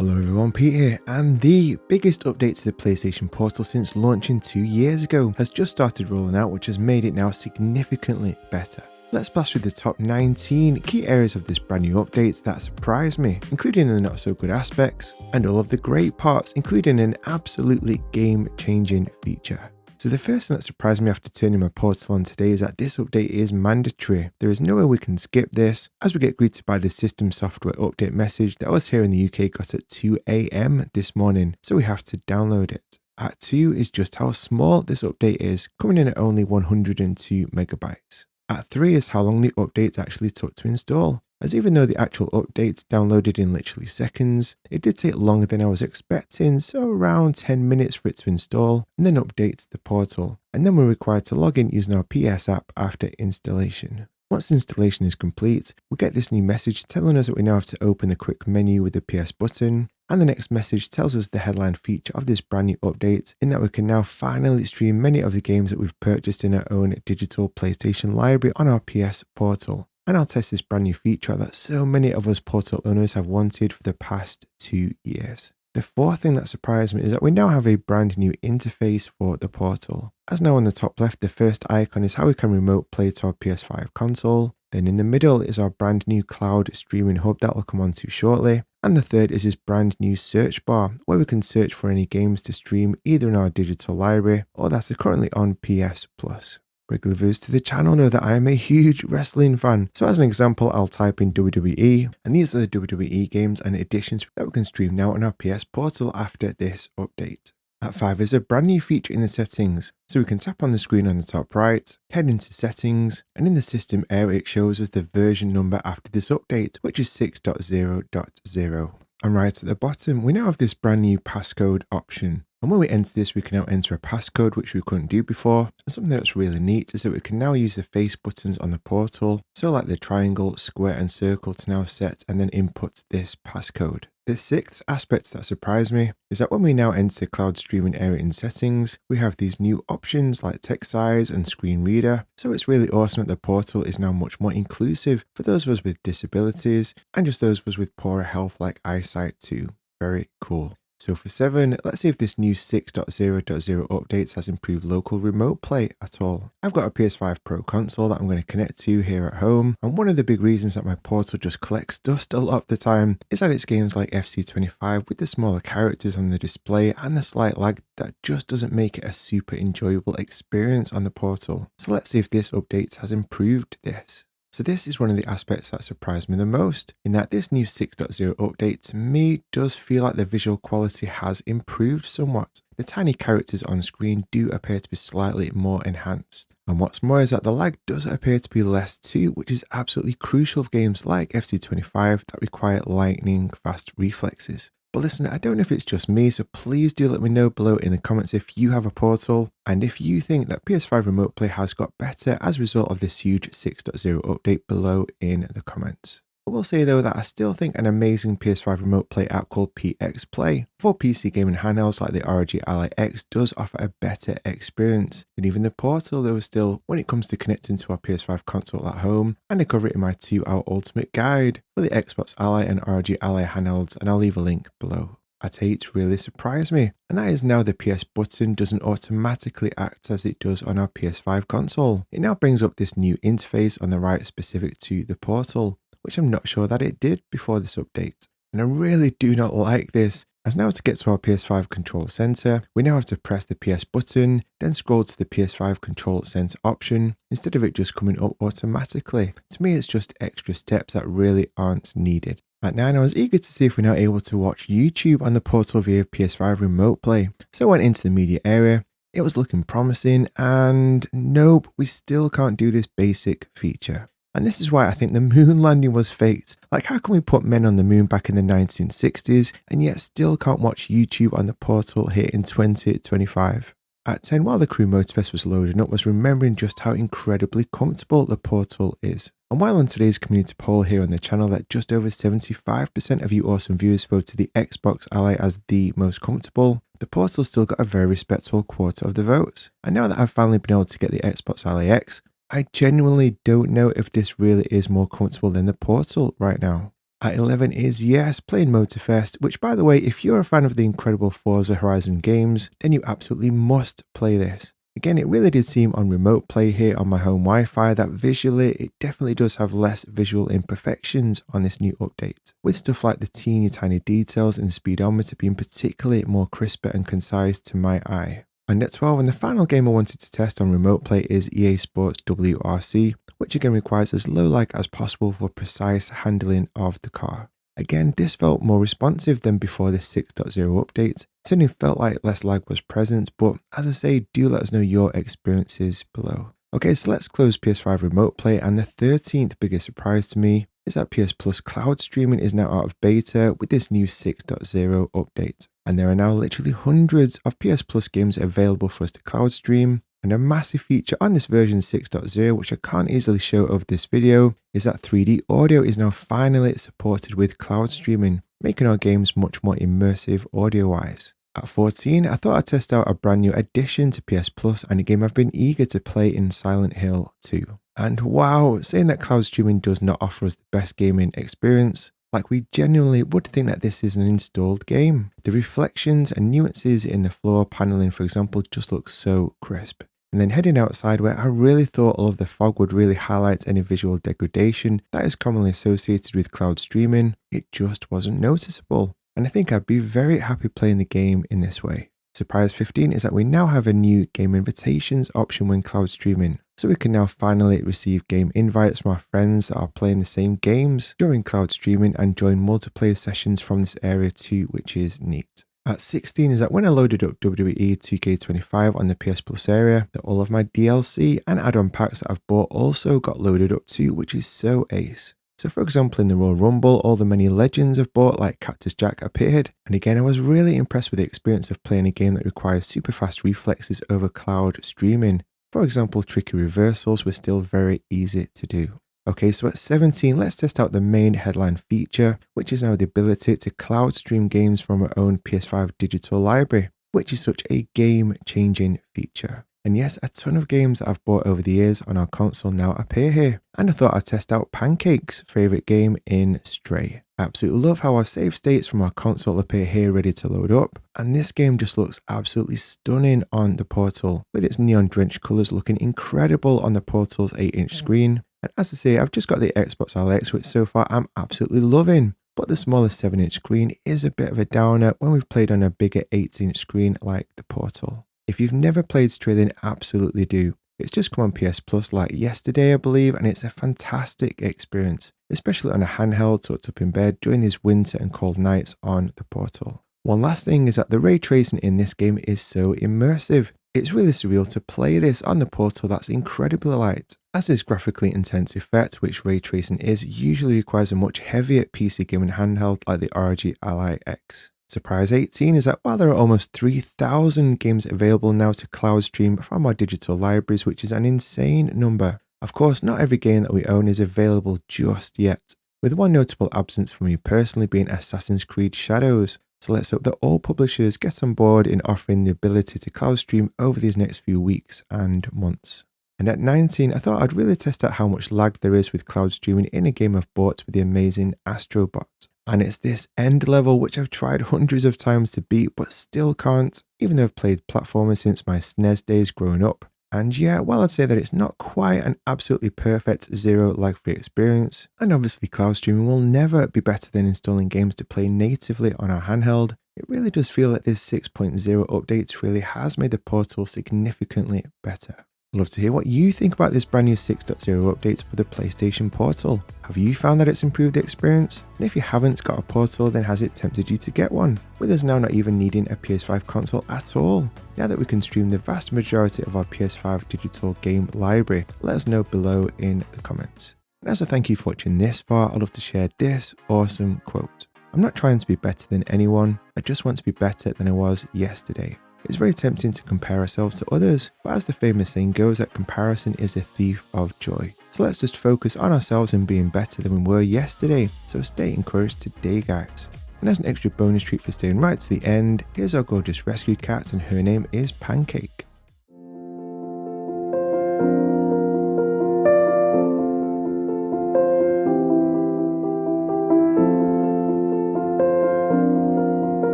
Hello everyone, Pete here, and the biggest update to the PlayStation Portal since launching 2 years ago has just started rolling out, which has made it now significantly better. Let's blast through the top 19 key areas of this brand new update that surprised me, including the not so good aspects, and all of the great parts, including an absolutely game-changing feature. So the first thing that surprised me after turning my portal on today is that this update is mandatory. There is no way we can skip this, as we get greeted by the system software update message that us here in the UK got at 2 AM this morning, so we have to download it. At 2 is just how small this update is, coming in at only 102 megabytes. At 3 is how long the update actually took to install, as even though the actual update downloaded in literally seconds, it did take longer than I was expecting, so around 10 minutes for it to install and then update the portal. And then we're required to log in using our PS app after installation. Once the installation is complete, we get this new message telling us that we now have to open the quick menu with the PS button, and the next message tells us the headline feature of this brand new update in that we can now finally stream many of the games that we've purchased in our own digital PlayStation library on our PS portal. And I'll test this brand new feature that so many of us portal owners have wanted for the past 2 years. The fourth thing that surprised me is that we now have a brand new interface for the portal. As now on the top left, the first icon is how we can remote play to our PS5 console. Then in the middle is our brand new cloud streaming hub that we'll come on to shortly. And the third is this brand new search bar where we can search for any games to stream either in our digital library or that are currently on PS Plus. Regular viewers to the channel know that I am a huge wrestling fan, so as an example I'll type in WWE, and these are the WWE games and editions that we can stream now on our PS portal after this update. At 5 is a brand new feature in the settings, so we can tap on the screen on the top right, head into settings, and in the system area it shows us the version number after this update, which is 6.0.0. And right at the bottom we now have this brand new passcode option. And when we enter this, we can now enter a passcode, which we couldn't do before. And something that's really neat is that we can now use the face buttons on the portal, so like the triangle, square and circle to now set and then input this passcode. The sixth aspect that surprised me is that when we now enter the cloud streaming area in settings, we have these new options like text size and screen reader. So it's really awesome that the portal is now much more inclusive for those of us with disabilities and just those of us with poorer health like eyesight too. Very cool. So for 7, let's see if this new 6.0.0 update has improved local remote play at all. I've got a PS5 Pro console that I'm going to connect to here at home, and one of the big reasons that my portal just collects dust a lot of the time is that it's games like FC25 with the smaller characters on the display and the slight lag that just doesn't make it a super enjoyable experience on the portal. So let's see if this update has improved this. So this is one of the aspects that surprised me the most, in that this new 6.0 update to me does feel like the visual quality has improved somewhat. The tiny characters on screen do appear to be slightly more enhanced. And what's more is that the lag does appear to be less too, which is absolutely crucial for games like FC25 that require lightning fast reflexes. But listen, I don't know if it's just me, so please do let me know below in the comments if you have a portal and if you think that PS5 Remote Play has got better as a result of this huge 6.0 update below in the comments. I will say though that I still think an amazing PS5 Remote Play app called PX Play for PC gaming handhelds like the ROG Ally X does offer a better experience than even the portal though still when it comes to connecting to our PS5 console at home, and I cover it in my 2-hour ultimate guide for the Xbox Ally and ROG Ally handhelds, and I'll leave a link below. At 8 really surprised me, and that is now the PS button doesn't automatically act as it does on our PS5 console. It now brings up this new interface on the right specific to the portal, which I'm not sure that it did before this update. And I really do not like this, as now to get to our PS5 control center, we now have to press the PS button, then scroll to the PS5 control center option, instead of it just coming up automatically. To me it's just extra steps that really aren't needed. At 9 I was eager to see if we're now able to watch YouTube on the portal via PS5 Remote Play, so I went into the media area. It was looking promising, and nope, we still can't do this basic feature. And this is why I think the moon landing was faked. Like, how can we put men on the moon back in the 1960s and yet still can't watch YouTube on the portal here in 2025? At 10, while the crew Motorfest was loading up, was remembering just how incredibly comfortable the portal is. And while on today's community poll here on the channel that just over 75% of you awesome viewers voted the Xbox Ally as the most comfortable, the portal still got a very respectable quarter of the votes. And now that I've finally been able to get the Xbox Ally X, I genuinely don't know if this really is more comfortable than the portal right now. At 11 is, yes, playing Motorfest, which by the way, if you're a fan of the incredible Forza Horizon games, then you absolutely must play this. Again, it really did seem on remote play here on my home Wi-Fi that visually it definitely does have less visual imperfections on this new update, with stuff like the teeny tiny details and the speedometer being particularly more crisper and concise to my eye. And at 12, and the final game I wanted to test on remote play is EA Sports WRC, which again requires as low lag as possible for precise handling of the car. Again, this felt more responsive than before the 6.0 update. It certainly felt like less lag was present, but as I say, do let us know your experiences below. Okay, so let's close PS5 Remote Play, and the 13th biggest surprise to me is that PS Plus cloud streaming is now out of beta with this new 6.0 update. And there are now literally hundreds of PS Plus games available for us to cloud stream. And a massive feature on this version 6.0, which I can't easily show over this video, is that 3D audio is now finally supported with cloud streaming, making our games much more immersive audio-wise. At 14, I thought I'd test out a brand new addition to PS Plus and a game I've been eager to play in Silent Hill 2. And wow, saying that cloud streaming does not offer us the best gaming experience, like we genuinely would think that this is an installed game. The reflections and nuances in the floor paneling, for example, just look so crisp. And then heading outside, where I really thought all of the fog would really highlight any visual degradation that is commonly associated with cloud streaming, it just wasn't noticeable. And I think I'd be very happy playing the game in this way. Surprise 15 is that we now have a new game invitations option when cloud streaming. So we can now finally receive game invites from our friends that are playing the same games during cloud streaming and join multiplayer sessions from this area too, which is neat. At 16 is that when I loaded up WWE 2K25 on the PS Plus area, that all of my DLC and add-on packs that I've bought also got loaded up too, which is so ace. So for example, in the Royal Rumble, all the many legends I've bought like Cactus Jack appeared, and again I was really impressed with the experience of playing a game that requires super fast reflexes over cloud streaming. For example, tricky reversals were still very easy to do. Okay, so at 17, let's test out the main headline feature, which is now the ability to cloud stream games from our own PS5 digital library, which is such a game-changing feature. And yes, a ton of games that I've bought over the years on our console now appear here. And I thought I'd test out Pancake's favourite game in Stray. I absolutely love how our save states from our console appear here ready to load up. And this game just looks absolutely stunning on the Portal, with its neon drenched colours looking incredible on the Portal's 8-inch screen. And as I say, I've just got the Xbox Ally X, which so far I'm absolutely loving. But the smaller 7-inch screen is a bit of a downer when we've played on a bigger 8-inch screen like the Portal. If you've never played Stray, then absolutely do. It's just come on PS Plus like yesterday, I believe, and it's a fantastic experience, especially on a handheld tucked up in bed during these winter and cold nights on the Portal. One last thing is that the ray tracing in this game is so immersive. It's really surreal to play this on the Portal that's incredibly light, as this graphically intense effect, which ray tracing is, usually requires a much heavier PC gaming handheld like the ROG Ally X. Surprise 18 is that while there are almost 3,000 games available now to cloud stream from our digital libraries, which is an insane number, of course not every game that we own is available just yet, with one notable absence for me personally being Assassin's Creed Shadows. So let's hope that all publishers get on board in offering the ability to cloud stream over these next few weeks and months. And at 19, I thought I'd really test out how much lag there is with cloud streaming in a game I've bought with the amazing Astro Bot. And it's this end level which I've tried hundreds of times to beat but still can't, even though I've played platformers since my SNES days growing up. And yeah, while I'd say that it's not quite an absolutely perfect zero lag-free experience, and obviously cloud streaming will never be better than installing games to play natively on our handheld, it really does feel like this 6.0 update really has made the Portal significantly better. I'd love to hear what you think about this brand new 6.0 update for the PlayStation Portal. Have you found that it's improved the experience? And if you haven't got a Portal, then has it tempted you to get one? With us now not even needing a PS5 console at all, now that we can stream the vast majority of our PS5 digital game library. Let us know below in the comments. And as a thank you for watching this far, I'd love to share this awesome quote. I'm not trying to be better than anyone, I just want to be better than I was yesterday. It's very tempting to compare ourselves to others, but as the famous saying goes, that comparison is the thief of joy. So let's just focus on ourselves and being better than we were yesterday. So stay encouraged today, guys. And as an extra bonus treat for staying right to the end, here's our gorgeous rescue cat, and her name is Pancake.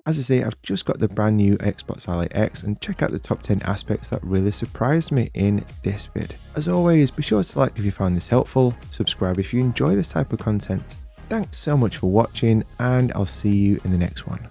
As I say, I've just got the brand new Xbox Ally X, and check out the top 10 aspects that really surprised me in this vid. As always, be sure to like if you found this helpful, subscribe if you enjoy this type of content. Thanks so much for watching, and I'll see you in the next one.